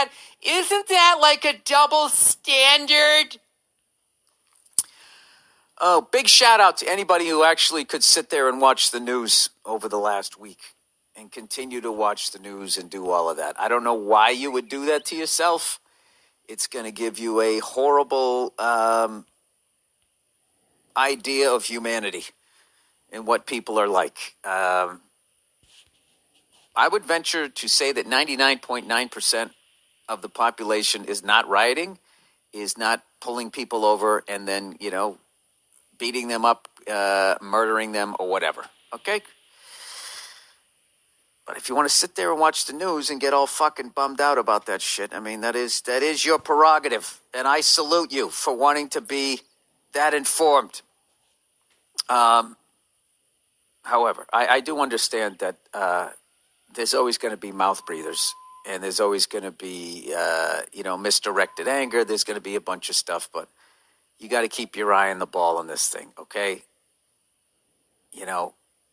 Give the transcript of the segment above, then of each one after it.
that? Isn't that like a double standard? Oh, big shout out to anybody who actually could sit there and watch the news over the last week and continue to watch the news and do all of that. I don't know why you would do that to yourself. It's going to give you a horrible idea of humanity and what people are like. I would venture to say that 99.9% of the population is not rioting, is not pulling people over and then, beating them up, murdering them, or whatever. Okay? But if you want to sit there and watch the news and get all fucking bummed out about that shit, I mean, that is your prerogative. And I salute you for wanting to be that informed. However, I do understand that there's always going to be mouth breathers. And there's always going to be, misdirected anger. There's going to be a bunch of stuff. But you got to keep your eye on the ball on this thing, okay?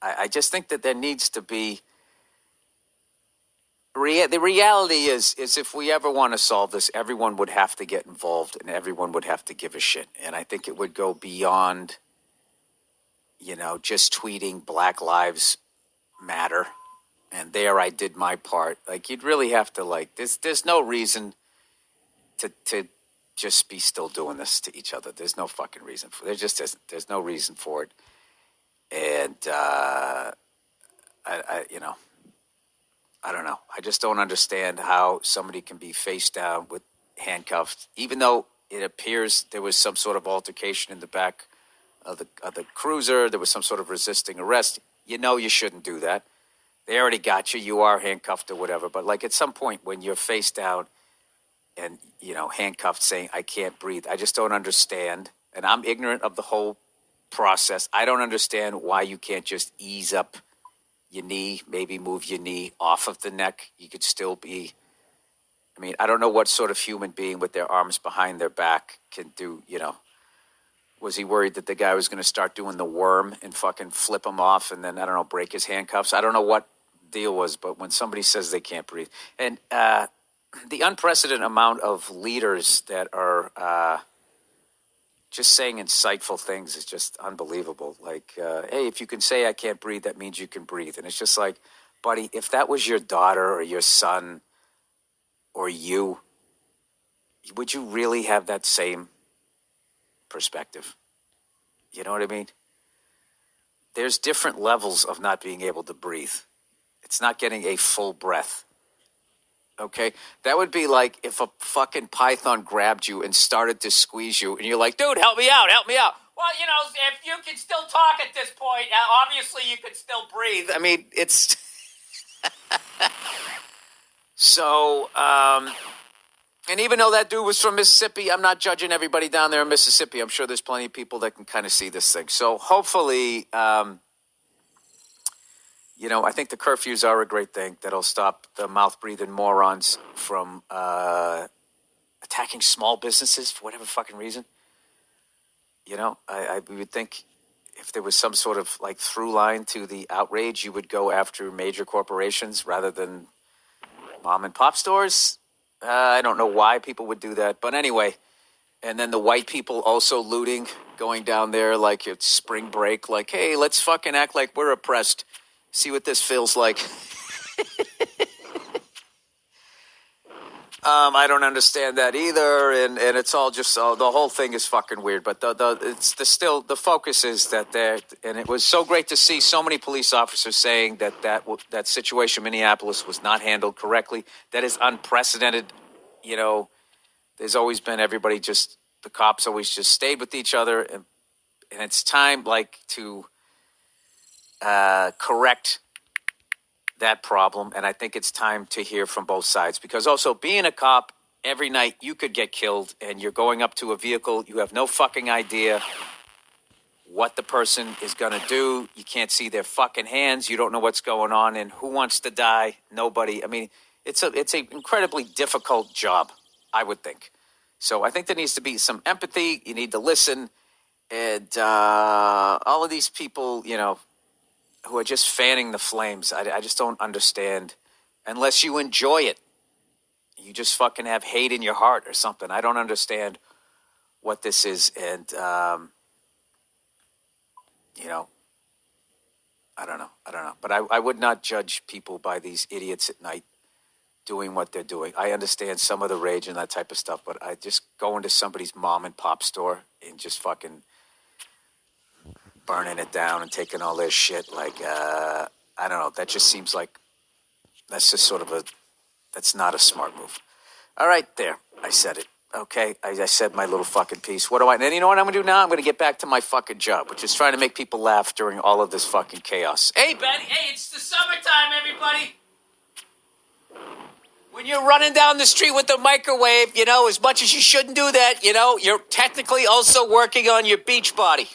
I just think that there needs to be... The reality is if we ever want to solve this, everyone would have to get involved and everyone would have to give a shit. And I think it would go beyond, just tweeting Black Lives Matter. And there I did my part. Like, you'd really have to, there's no reason to just be still doing this to each other. There's no fucking reason for it. There just isn't. There's no reason for it. And, I don't know. I just don't understand how somebody can be face down with handcuffs, even though it appears there was some sort of altercation in the back of the cruiser. There was some sort of resisting arrest. You shouldn't do that. They already got you. You are handcuffed or whatever. But at some point when you're face down and, handcuffed saying, I can't breathe, I just don't understand. And I'm ignorant of the whole process. I don't understand why you can't just ease up your knee, maybe move your knee off of the neck. You could still be, I don't know what sort of human being with their arms behind their back can do, Was he worried that the guy was going to start doing the worm and fucking flip him off and then, break his handcuffs? I don't know what deal was, but when somebody says they can't breathe. And the unprecedented amount of leaders that are just saying insightful things is just unbelievable. Hey, if you can say I can't breathe, that means you can breathe. And it's just like, buddy, if that was your daughter or your son or you, would you really have that same perspective? You know what I mean? There's different levels of not being able to breathe. It's not getting a full breath. Okay? That would be like if a fucking python grabbed you and started to squeeze you, and you're like, dude, help me out, help me out. Well, if you can still talk at this point, obviously you can still breathe. It's... So, and even though that dude was from Mississippi, I'm not judging everybody down there in Mississippi. I'm sure there's plenty of people that can kind of see this thing. So hopefully... I think the curfews are a great thing that'll stop the mouth-breathing morons from attacking small businesses for whatever fucking reason. I would think if there was some sort of through line to the outrage, you would go after major corporations rather than mom and pop stores. I don't know why people would do that, but anyway. And then the white people also looting, going down there like it's spring break, hey, let's fucking act like we're oppressed. See what this feels like. I don't understand that either, and it's all just the whole thing is fucking weird. But the focus is that there, and it was so great to see so many police officers saying that situation in Minneapolis was not handled correctly. That is unprecedented. There's always been the cops always just stayed with each other, and it's time to correct that problem. And I think it's time to hear from both sides, because also being a cop, every night you could get killed and you're going up to a vehicle. You have no fucking idea what the person is going to do. You can't see their fucking hands. You don't know what's going on, and who wants to die? Nobody. It's an incredibly difficult job, I would think. So I think there needs to be some empathy. You need to listen. And all of these people, who are just fanning the flames, I just don't understand unless you enjoy it. you just fucking have hate in your heart or something. I don't understand what this is. And, you know, I don't know. But I would not judge people by these idiots at night doing what they're doing. I understand some of the rage and that type of stuff, but I just go into somebody's mom and pop store and just fucking burning it down and taking all their shit. Like, I don't know. That just seems like that's just sort of that's not a smart move. All right, there. I said it. Okay, I said my little fucking piece. What do I? And you know what I'm gonna do now? I'm gonna get back to my fucking job, which is trying to make people laugh during all of this fucking chaos. Hey, Betty. Hey, it's the summertime, everybody. When you're running down the street with the microwave, you know, as much as you shouldn't do that, you know, you're technically also working on your beach body.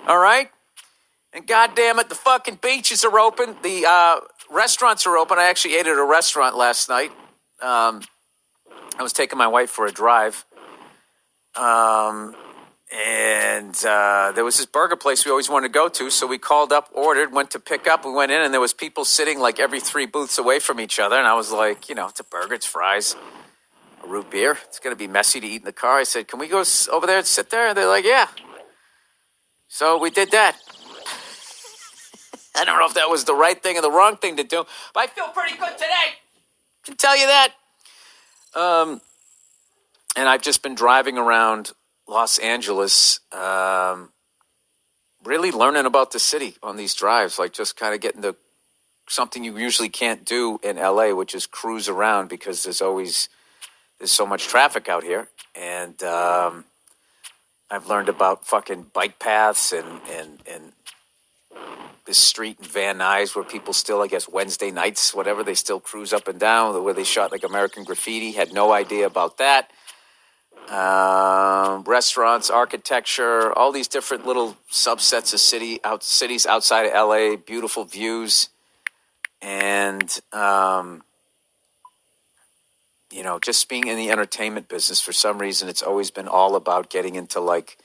All right? And goddamn it, the fucking beaches are open. The restaurants are open. I actually ate at a restaurant last night. I was taking my wife for a drive. And there was this burger place we always wanted to go to. So we called up, ordered, went to pick up. We went in and there was people sitting like every 3 booths away from each other. And I was like, you know, it's a burger, it's fries, a root beer. It's going to be messy to eat in the car. I said, can we go over there and sit there? And they're like, yeah. So we did that. I don't know if that was the right thing or the wrong thing to do, but I feel pretty good today. I can tell you that. And I've just been driving around Los Angeles, really learning about the city on these drives, like just kind of getting to something you usually can't do in LA, which is cruise around because there's so much traffic out here. And I've learned about fucking bike paths and this street in Van Nuys where people still, I guess, Wednesday nights, whatever, they still cruise up and down, where they shot like American Graffiti. Had no idea about that. Restaurants, architecture, all these different little subsets of cities outside of LA, beautiful views. And, you know, just being in the entertainment business, for some reason, it's always been all about getting into like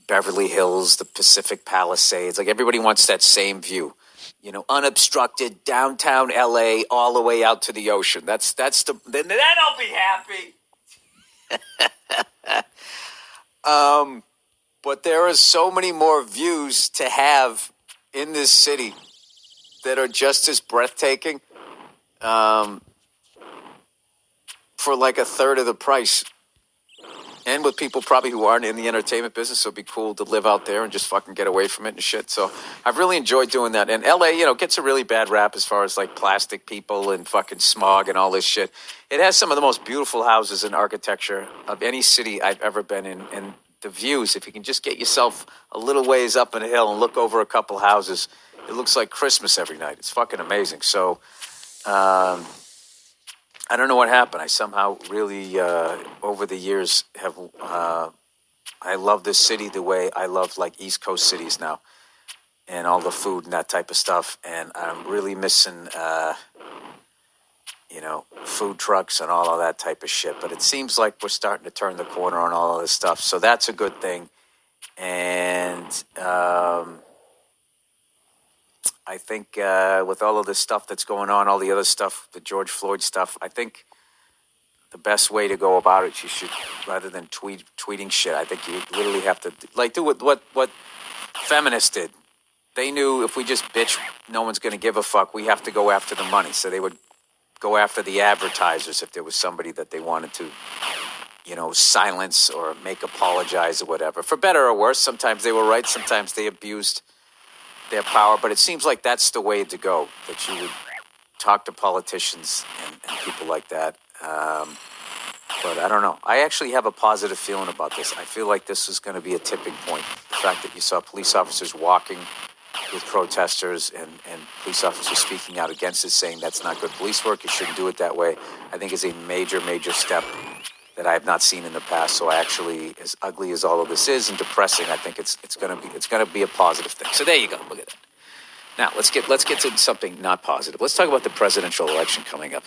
Beverly Hills, the Pacific Palisades. Like everybody wants that same view, you know, unobstructed downtown LA all the way out to the ocean. Then I'll be happy. But there are so many more views to have in this city that are just as breathtaking, for like a third of the price. And with people probably who aren't in the entertainment business, so it'd be cool to live out there and just fucking get away from it and shit. So I've really enjoyed doing that. And LA, you know, gets a really bad rap as far as like plastic people and fucking smog and all this shit. It has some of the most beautiful houses and architecture of any city I've ever been in. And the views, if you can just get yourself a little ways up in a hill and look over a couple houses, it looks like Christmas every night. It's fucking amazing. So, I don't know what happened. I somehow really, over the years, have I love this city the way I love like East Coast cities now, and all the food and that type of stuff. And I'm really missing, you know, food trucks and all of that type of shit. But it seems like we're starting to turn the corner on all of this stuff, so that's a good thing. And I think with all of this stuff that's going on, all the other stuff, the George Floyd stuff, I think the best way to go about it, you should, rather than tweeting shit, I think you literally have to like do what feminists did. They knew if we just bitch, no one's going to give a fuck. We have to go after the money. So they would go after the advertisers if there was somebody that they wanted to, you know, silence or make apologize or whatever. For better or worse, sometimes they were right, sometimes they abused their power. But it seems like that's the way to go, that you would talk to politicians and people like that. But I don't know. I actually have a positive feeling about this. I feel like this is going to be a tipping point. The fact that you saw police officers walking with protesters and police officers speaking out against it, saying that's not good police work, you shouldn't do it that way, I think is a major, major step that I have not seen in the past. So actually, as ugly as all of this is and depressing, I think it's going to be a positive thing. So there you go. Look at that. Now let's get to something not positive. Let's talk about the presidential election coming up.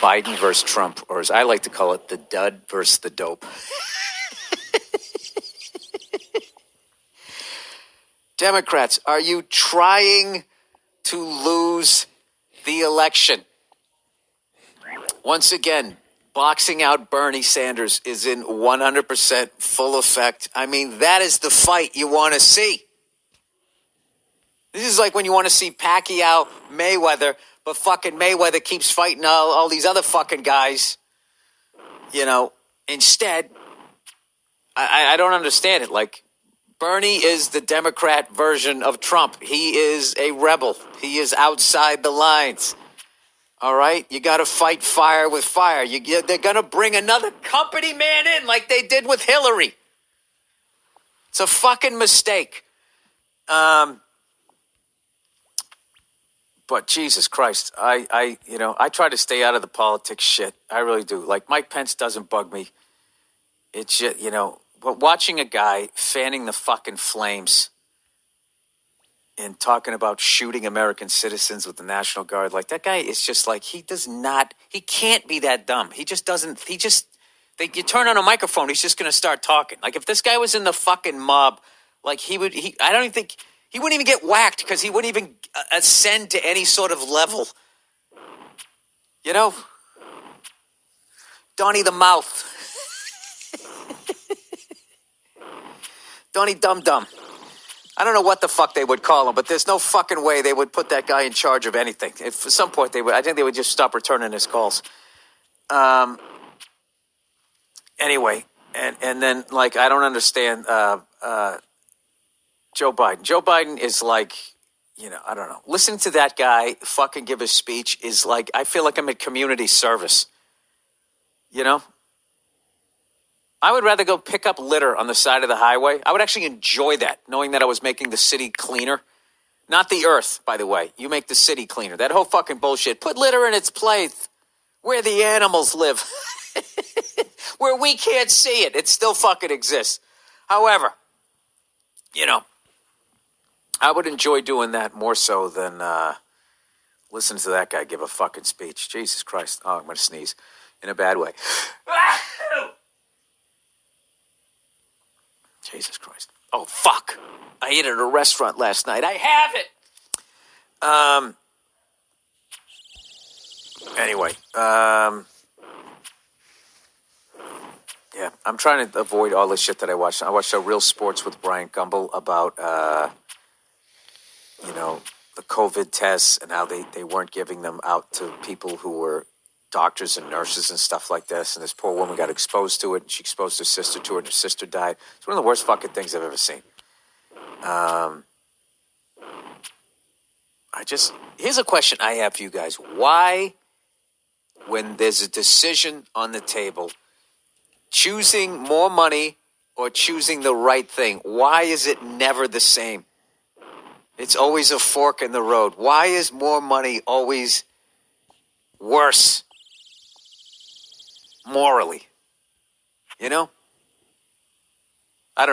Biden versus Trump, or as I like to call it, the dud versus the dope. Democrats, are you trying to lose the election? Once again, boxing out Bernie Sanders is in 100% full effect. I mean, that is the fight you want to see. This is like when you want to see Pacquiao Mayweather, but fucking Mayweather keeps fighting all these other fucking guys. You know, instead, I don't understand it. Like, Bernie is the Democrat version of Trump. He is a rebel. He is outside the lines. All right? You got to fight fire with fire. They're going to bring another company man in like they did with Hillary. It's a fucking mistake. But Jesus Christ, I try to stay out of the politics shit. I really do. Like, Mike Pence doesn't bug me. It's just, but watching a guy fanning the fucking flames and talking about shooting American citizens with the National Guard, like, that guy is just like, he can't be that dumb. He just doesn't, you turn on a microphone, he's just going to start talking. Like, if this guy was in the fucking mob, like, I don't even think, he wouldn't even get whacked because he wouldn't even ascend to any sort of level. You know? Donnie the Mouth. Donnie Dum Dum. I don't know what the fuck they would call him, but there's no fucking way they would put that guy in charge of anything. If at some point I think they would just stop returning his calls. Anyway, and then, like, I don't understand Joe Biden. Joe Biden is like, I don't know. Listening to that guy fucking give his speech is like, I feel like I'm at community service. I would rather go pick up litter on the side of the highway. I would actually enjoy that, knowing that I was making the city cleaner. Not the earth, by the way. You make the city cleaner. That whole fucking bullshit. Put litter in its place where the animals live. Where we can't see it. It still fucking exists. However, I would enjoy doing that more so than listening to that guy give a fucking speech. Jesus Christ. Oh, I'm going to sneeze in a bad way. Jesus Christ. Oh, fuck. I ate at a restaurant last night. I have it. Anyway. Yeah, I'm trying to avoid all the shit that I watched. I watched Real Sports with Brian Gumbel about, the COVID tests and how they weren't giving them out to people who were doctors and nurses and stuff like this. And this poor woman got exposed to it, and she exposed her sister to it, and her sister died. It's one of the worst fucking things I've ever seen. Here's a question I have for you guys. Why, when there's a decision on the table, choosing more money or choosing the right thing, why is it never the same? It's always a fork in the road. Why is more money always worse morally? I don't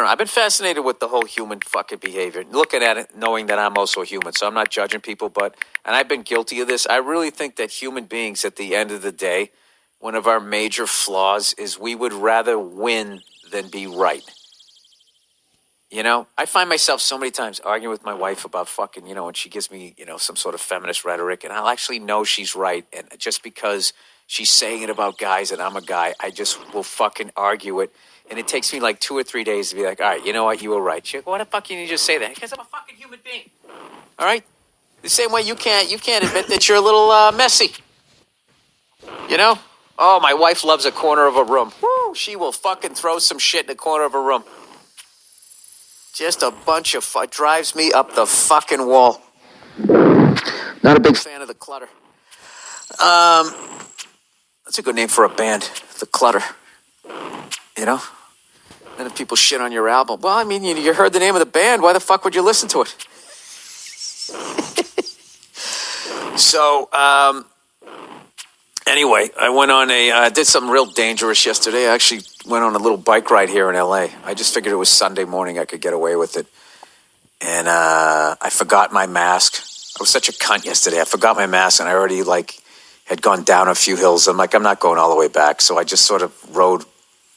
know. I've been fascinated with the whole human fucking behavior. Looking at it, knowing that I'm also human. So I'm not judging people, and I've been guilty of this. I really think that human beings, at the end of the day, one of our major flaws is we would rather win than be right. I find myself so many times arguing with my wife about fucking, and she gives me, some sort of feminist rhetoric, and I'll actually know she's right. And just because she's saying it about guys and I'm a guy, I just will fucking argue it. And it takes me like 2 or 3 days to be like, all right, you know what? You were right. She's like, why the fuck can you just say that? Because I'm a fucking human being. All right? The same way you can't admit that you're a little messy. Oh, my wife loves a corner of a room. Woo! She will fucking throw some shit in the corner of a room. Just a bunch of drives me up the fucking wall. Not a big fan of the clutter. That's a good name for a band, The Clutter. And if people shit on your album, well, I mean, you heard the name of the band. Why the fuck would you listen to it? So, anyway, I did something real dangerous yesterday. I actually went on a little bike ride here in LA. I just figured it was Sunday morning. I could get away with it. And I forgot my mask. I was such a cunt yesterday. I forgot my mask, and I already, had gone down a few hills. I'm like, I'm not going all the way back. So I just sort of rode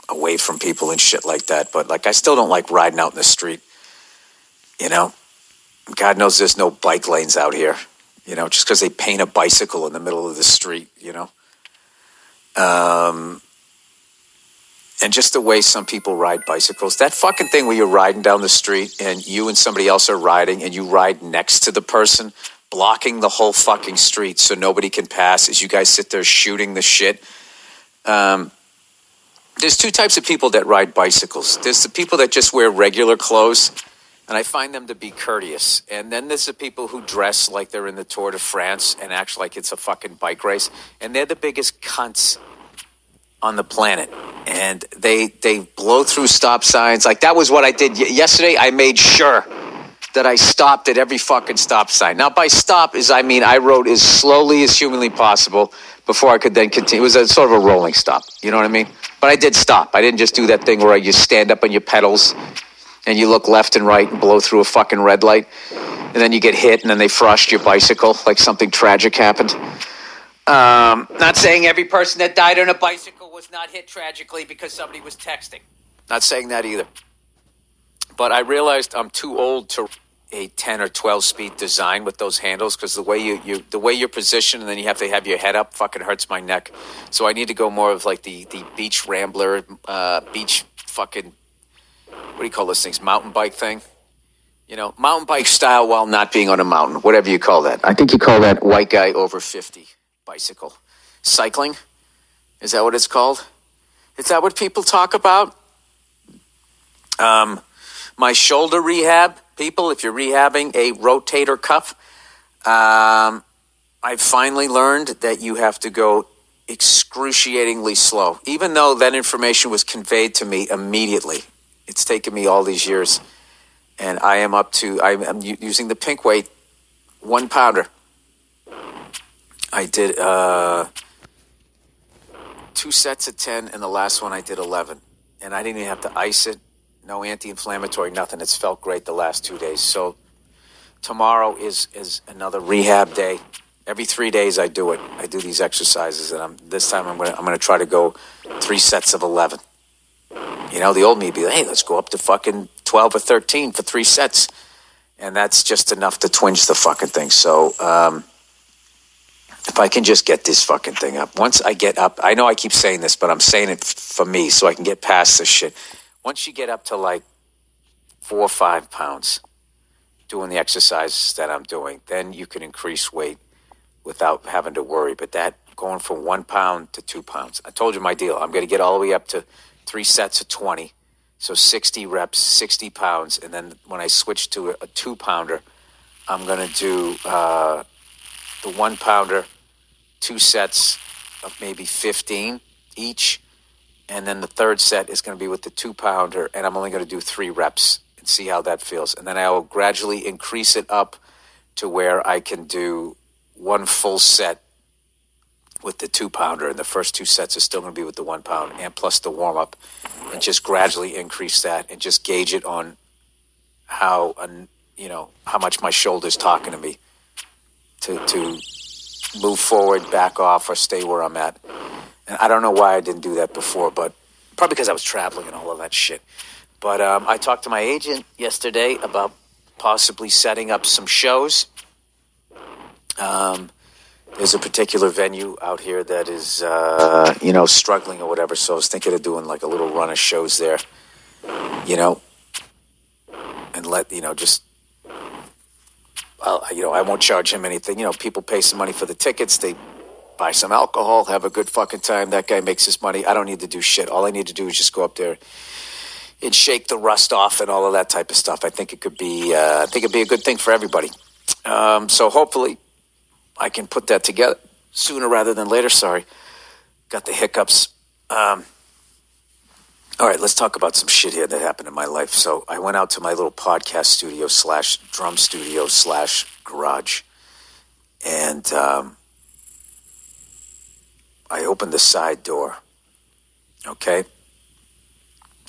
away from people and shit like that. But, I still don't like riding out in the street. God knows there's no bike lanes out here. Just because they paint a bicycle in the middle of the street, And just the way some people ride bicycles. That fucking thing where you're riding down the street and you and somebody else are riding and you ride next to the person, blocking the whole fucking street so nobody can pass as you guys sit there shooting the shit. There's two types of people that ride bicycles. There's the people that just wear regular clothes, and I find them to be courteous. And then there's the people who dress like they're in the Tour de France and act like it's a fucking bike race. And they're the biggest cunts on the planet. And they blow through stop signs. Like, that was what I did yesterday. I made sure that I stopped at every fucking stop sign. Now, by stop I rode as slowly as humanly possible before I could then continue. It was a sort of a rolling stop. You know what I mean? But I did stop. I didn't just do that thing where you stand up on your pedals and you look left and right and blow through a fucking red light. And then you get hit and then they frost your bicycle like something tragic happened. Not saying every person that died on a bicycle was not hit tragically because somebody was texting. Not saying that either. But I realized I'm too old to a 10 or 12 speed design with those handles because the way you're positioned and then you have to have your head up fucking hurts my neck. So I need to go more of like the beach rambler, beach fucking, what do you call those things? Mountain bike thing. You know, mountain bike style while not being on a mountain, whatever you call that. I think you call that white guy over 50 bicycle. Cycling? Is that what it's called? Is that what people talk about? My shoulder rehab, people, if you're rehabbing a rotator cuff, I finally learned that you have to go excruciatingly slow, even though that information was conveyed to me immediately. It's taken me all these years, and I'm using the pink weight 1 pounder. I did 2 sets of 10, and the last one I did 11, and I didn't even have to ice it. No anti-inflammatory, nothing. It's felt great the last 2 days. So tomorrow is another rehab day. Every 3 days I do it. I do these exercises, and this time I'm gonna try to go 3 sets of 11. You know, the old me would be like, hey, let's go up to fucking 12 or 13 for 3 sets, and that's just enough to twinge the fucking thing. So if I can just get this fucking thing up, once I get up, I know I keep saying this, but I'm saying it for me so I can get past this shit. Once you get up to like 4 or 5 pounds doing the exercises that I'm doing, then you can increase weight without having to worry. But that going from 1 pound to 2 pounds, I told you my deal. I'm going to get all the way up to 3 sets of 20. So 60 reps, 60 pounds. And then when I switch to a 2 pounder, I'm going to do the 1 pounder, 2 sets of maybe 15 each. And then the third set is going to be with the 2 pounder, and I'm only going to do 3 reps and see how that feels. And then I will gradually increase it up to where I can do 1 full set with the 2 pounder, and the first 2 sets are still going to be with the 1 pound and plus the warm up, and just gradually increase that and just gauge it on how much my shoulder's talking to me to move forward, back off, or stay where I'm at. And I don't know why I didn't do that before, but probably because I was traveling and all of that shit. But I talked to my agent yesterday about possibly setting up some shows. There's a particular venue out here that is, struggling or whatever. So I was thinking of doing like a little run of shows there, and I won't charge him anything. People pay some money for the tickets. They buy some alcohol, have a good fucking time. That guy makes his money. I don't need to do shit. All I need to do is just go up there and shake the rust off and all of that type of stuff. I think it'd be a good thing for everybody. So hopefully I can put that together sooner rather than later. Sorry, got the hiccups. All right, let's talk about some shit here that happened in my life. So I went out to my little podcast studio / drum studio / garage, and I opened the side door, okay?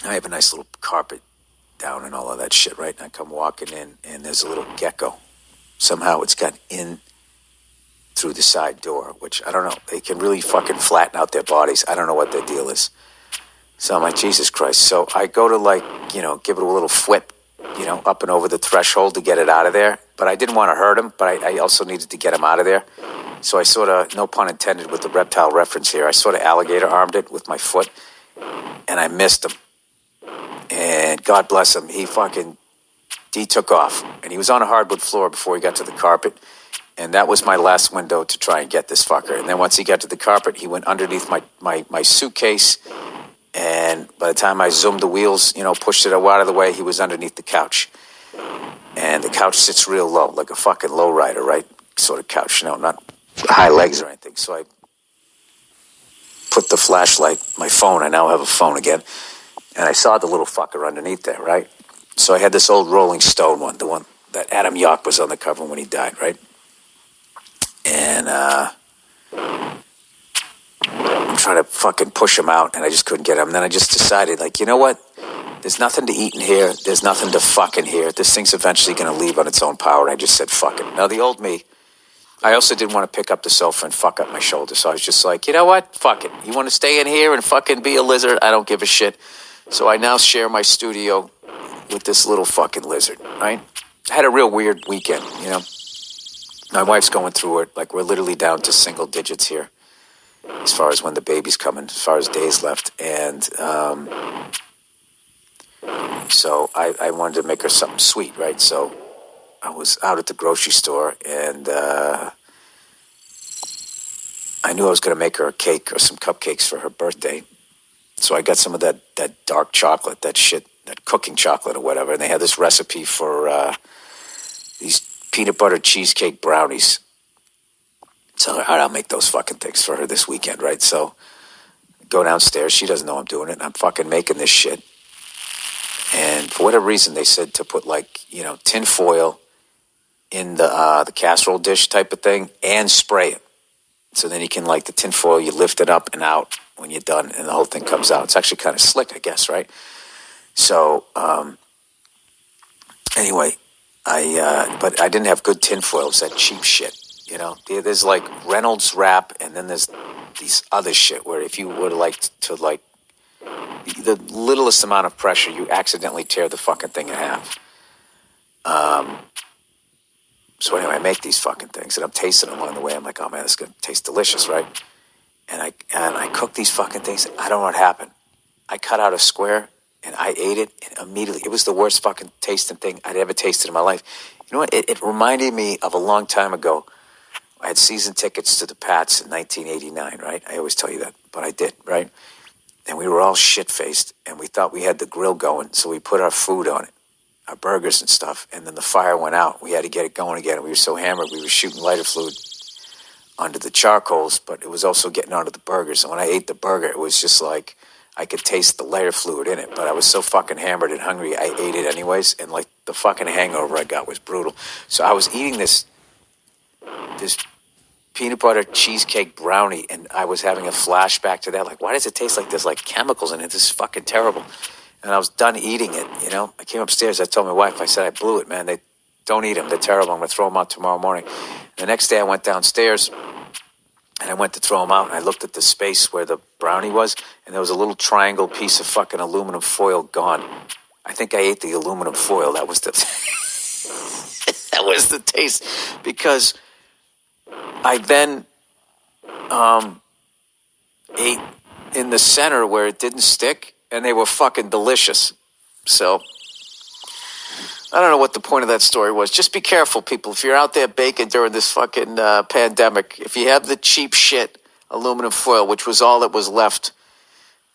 I have a nice little carpet down and all of that shit, right? And I come walking in, and there's a little gecko. Somehow it's got in through the side door, which I don't know. They can really fucking flatten out their bodies. I don't know what their deal is. So I'm like, Jesus Christ. So I go to give it a little flip, up and over the threshold to get it out of there. But I didn't want to hurt him, but I also needed to get him out of there. So I sort of, no pun intended with the reptile reference here, I sort of alligator armed it with my foot, and I missed him. And God bless him, he took off. And he was on a hardwood floor before he got to the carpet. And that was my last window to try and get this fucker. And then once he got to the carpet, he went underneath my suitcase. And by the time I zoomed the wheels, pushed it out of the way, he was underneath the couch. And the couch sits real low, like a fucking lowrider, right? Sort of couch, not high legs or anything. So I put the flashlight, my phone, I now have a phone again, and I saw the little fucker underneath there, right? So I had this old Rolling Stone one, the one that Adam Yauch was on the cover when he died, right? And I'm trying to fucking push him out, and I just couldn't get him. And then I just decided, like, you know what? There's nothing to eat in here. There's nothing to fucking hear. This thing's eventually going to leave on its own power. And I just said, fuck it. Now, the old me, I also didn't want to pick up the sofa and fuck up my shoulder. So I was just like, you know what? Fuck it. You want to stay in here and fucking be a lizard? I don't give a shit. So I now share my studio with this little fucking lizard, right? I had a real weird weekend, My wife's going through it. Like, we're literally down to single digits here as far as when the baby's coming, as far as days left. And so I wanted to make her something sweet, right? So I was out at the grocery store, and I knew I was going to make her a cake or some cupcakes for her birthday. So I got some of that dark chocolate, that cooking chocolate or whatever. And they had this recipe for these peanut butter cheesecake brownies. So all right, I'll make those fucking things for her this weekend, right? So go downstairs. She doesn't know I'm doing it. And I'm fucking making this shit. And for whatever reason, they said to put tin foil in the casserole dish type of thing and spray it. So then you can, like, the tin foil, you lift it up and out when you're done, and the whole thing comes out. It's actually kind of slick, I guess, right? So anyway, but I didn't have good tin foil. It was that cheap shit, There's like Reynolds wrap, and then there's these other shit where if you would like to, like, the littlest amount of pressure, you accidentally tear the fucking thing in half. So anyway, I make these fucking things, and I'm tasting them along the way. I'm like, oh man, this is gonna taste delicious, right? And I cook these fucking things. I don't know what happened. I cut out a square, and I ate it, and immediately, it was the worst fucking tasting thing I'd ever tasted in my life. You know what? It reminded me of a long time ago. I had season tickets to the Pats in 1989, right? I always tell you that, but I did, right? And we were all shit-faced, and we thought we had the grill going, so we put our food on it, our burgers and stuff, and then the fire went out. We had to get it going again, and we were so hammered, we were shooting lighter fluid onto the charcoals, but it was also getting onto the burgers. And when I ate the burger, it was just like I could taste the lighter fluid in it, but I was so fucking hammered and hungry, I ate it anyways, and like the fucking hangover I got was brutal. So I was eating this peanut butter cheesecake brownie, and I was having a flashback to that. Like, why does it taste like there's like chemicals in it? This is fucking terrible. And I was done eating it, I came upstairs, I told my wife, I said, I blew it, man. They don't eat them. They're terrible. I'm going to throw them out tomorrow morning. The next day I went downstairs, and I went to throw them out, and I looked at the space where the brownie was, and there was a little triangle piece of fucking aluminum foil gone. I think I ate the aluminum foil. That was the that was the taste, because I then ate in the center where it didn't stick, and they were fucking delicious. So I don't know what the point of that story was. Just be careful, people. If you're out there baking during this fucking pandemic, if you have the cheap shit aluminum foil, which was all that was left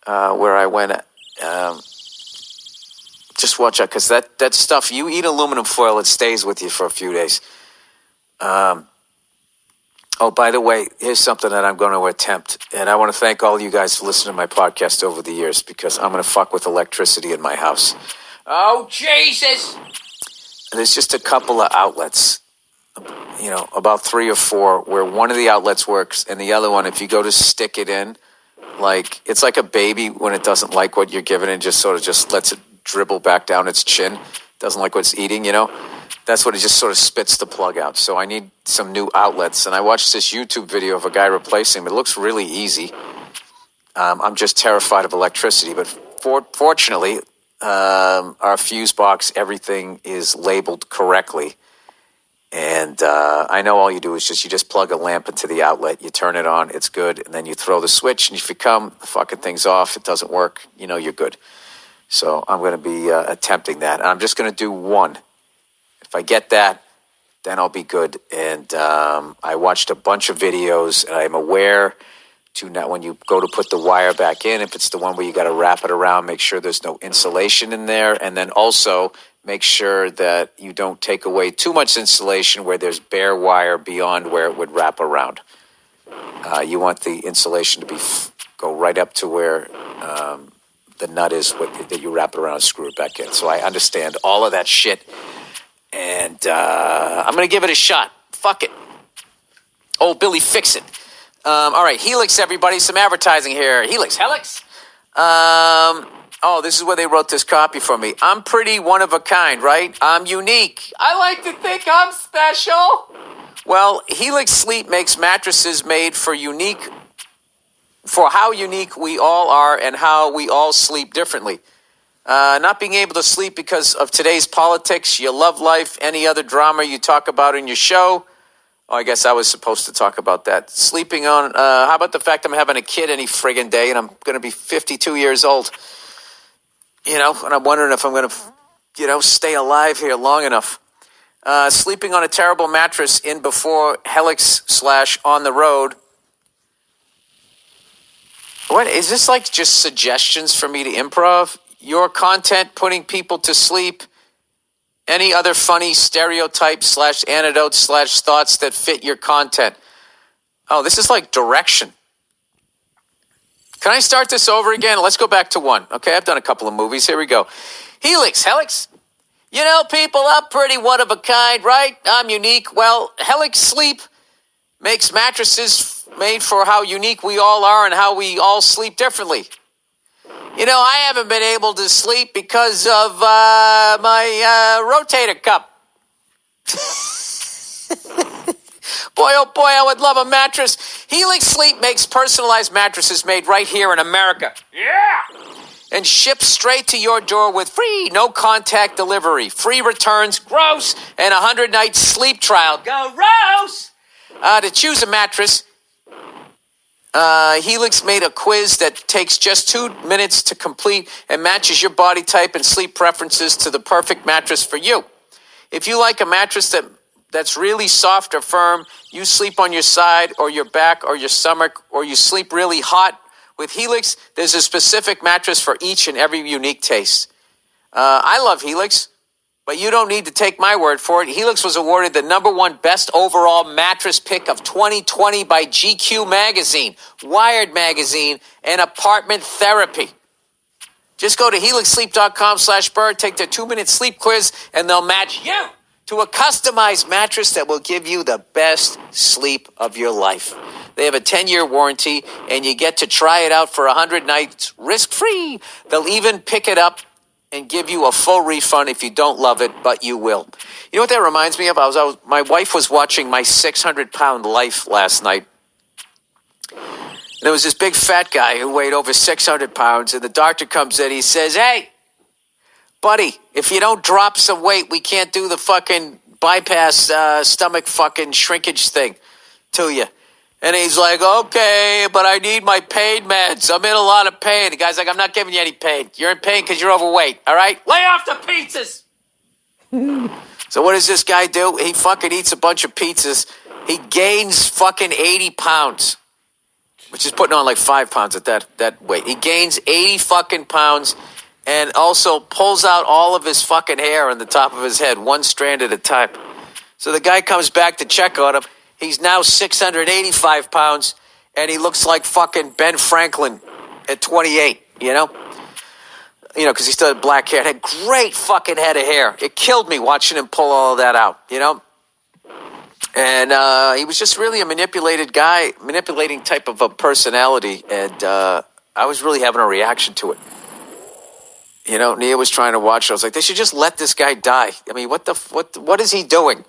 where I went, just watch out, because that stuff, you eat aluminum foil, it stays with you for a few days. Oh, by the way, here's something that I'm going to attempt. And I want to thank all you guys for listening to my podcast over the years, because I'm going to fuck with electricity in my house. Oh, Jesus! And there's just a couple of outlets, about 3 or 4, where one of the outlets works, and the other one, if you go to stick it in, like, it's like a baby when it doesn't like what you're giving and just sort of just lets it dribble back down its chin, doesn't like what it's eating, That's what it just sort of spits the plug out. So I need some new outlets. And I watched this YouTube video of a guy replacing them. It looks really easy. I'm just terrified of electricity. But fortunately, our fuse box, everything is labeled correctly. And I know all you do is you just plug a lamp into the outlet, you turn it on, it's good, and then you throw the switch, and if you come, the fucking thing's off, it doesn't work, you're good. So I'm going to be attempting that. And I'm just going to do one. If I get that, then I'll be good. And I watched a bunch of videos, and I'm aware to not, when you go to put the wire back in, if it's the one where you got to wrap it around, make sure there's no insulation in there. And then also make sure that you don't take away too much insulation where there's bare wire beyond where it would wrap around. You want the insulation to go right up to where the nut is that you wrap it around and screw it back in. So I understand all of that shit. And I'm going to give it a shot. Fuck it. Oh, Billy, fix it. All right, Helix, everybody. Some advertising here. Helix. Oh, this is where they wrote this copy for me. I'm pretty one of a kind, right? I'm unique. I like to think I'm special. Well, Helix Sleep makes mattresses made for how unique we all are and how we all sleep differently. Not being able to sleep because of today's politics, your love life, any other drama you talk about in your show. Oh, I guess I was supposed to talk about that. Sleeping on, how about the fact I'm having a kid any friggin' day and I'm going to be 52 years old? And I'm wondering if I'm going to, stay alive here long enough. Sleeping on a terrible mattress in before Helix / on the road. What is this, like just suggestions for me to improv? Your content putting people to sleep. Any other funny stereotypes / anecdotes / thoughts that fit your content. Oh, this is like direction. Can I start this over again? Let's go back to one. Okay, I've done a couple of movies. Here we go. Helix. People, I'm pretty one of a kind, right? I'm unique. Well, Helix Sleep makes mattresses made for how unique we all are and how we all sleep differently. I haven't been able to sleep because of my rotator cuff. Boy, oh boy, I would love a mattress. Helix Sleep makes personalized mattresses made right here in America. Yeah! And shipped straight to your door with free, no-contact delivery, free returns, gross, and a 100-night sleep trial. Gross! To choose a mattress, Helix made a quiz that takes just 2 minutes to complete and matches your body type and sleep preferences to the perfect mattress for you. If you like a mattress that's really soft or firm, you sleep on your side or your back or your stomach, or you sleep really hot, with Helix, there's a specific mattress for each and every unique taste. I love Helix, but you don't need to take my word for it. Helix was awarded the #1 best overall mattress pick of 2020 by GQ Magazine, Wired Magazine, and Apartment Therapy. Just go to helixsleep.com/bird, take their 2-minute sleep quiz, and they'll match you to a customized mattress that will give you the best sleep of your life. They have a 10-year warranty, and you get to try it out for 100 nights risk-free. They'll even pick it up and give you a full refund if you don't love it, but you will. You know what that reminds me of? My wife was watching My 600-Pound Life last night. And there was this big fat guy who weighed over 600 pounds, and the doctor comes in, he says, "Hey, buddy, if you don't drop some weight, we can't do the fucking bypass stomach fucking shrinkage thing to you." And he's like, "Okay, but I need my pain meds. I'm in a lot of pain." The guy's like, "I'm not giving you any pain. You're in pain because you're overweight, all right? Lay off the pizzas." So what does this guy do? He fucking eats a bunch of pizzas. He gains fucking 80 pounds, which is putting on like 5 pounds at that weight. He gains 80 fucking pounds and also pulls out all of his fucking hair on the top of his head, one strand at a time. So the guy comes back to check on him. He's now 685 pounds, and he looks like fucking Ben Franklin at 28, because he still had black hair. Had great fucking head of hair. It killed me watching him pull all of that out, And he was just really a manipulating type of a personality, and I was really having a reaction to it. Nia was trying to watch it. I was like, they should just let this guy die. I mean, what is he doing?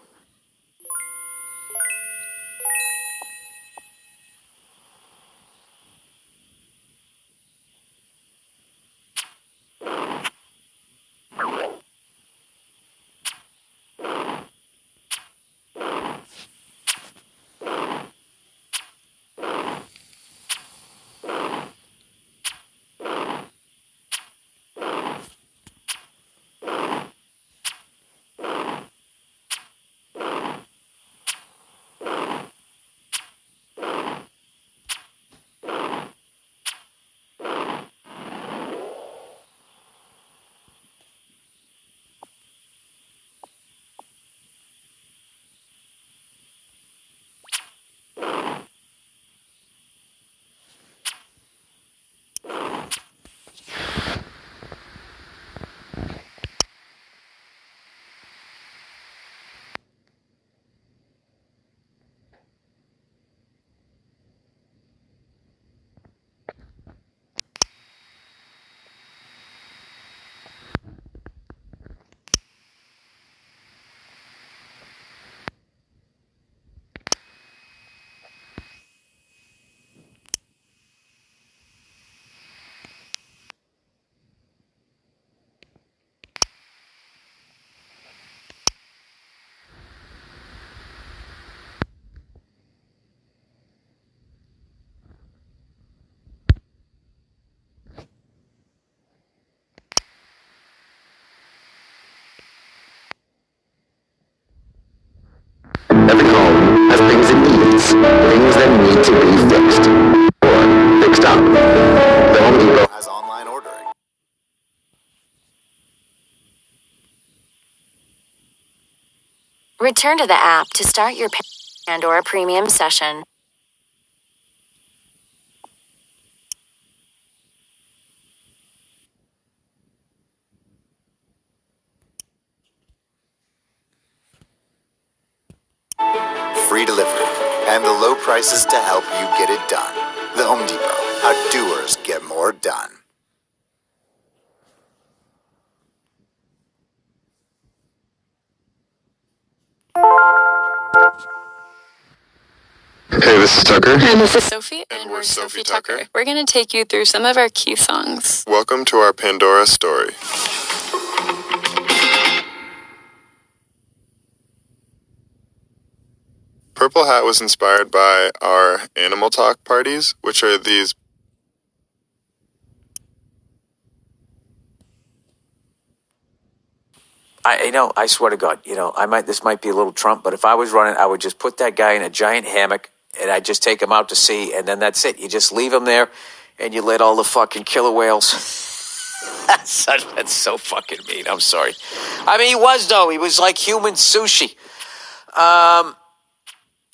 Every home has things it needs, things that need to be fixed. Or fixed up. The Home Depot has online ordering. Return to the app to start your Pandora Premium session. Free delivery and the low prices to help you get it done. The Home Depot. How doers get more done. Hey, this is Tucker. And this is Sophie. And we're Sophie Tucker. We're going to take you through some of our key songs. Welcome to our Pandora story. Purple Hat was inspired by our animal talk parties, which are these I swear to God, this might be a little Trump, but if I was running, I would just put that guy in a giant hammock and I'd just take him out to sea, and then that's it. You just leave him there and you let all the fucking killer whales. That's so fucking mean. I'm sorry. I mean, he was like human sushi.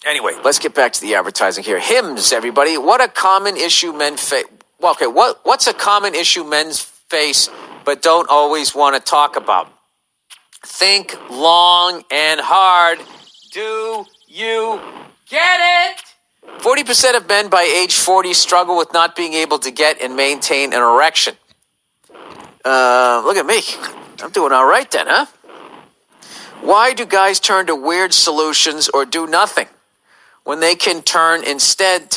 Anyway, let's get back to the advertising here. Hymns, everybody. What a common issue men face. Well, okay, what's a common issue men face but don't always want to talk about? Think long and hard. Do you get it? 40% of men by age 40 struggle with not being able to get and maintain an erection. Look at me. I'm doing all right then, huh? Why do guys turn to weird solutions or do nothing when they can turn instead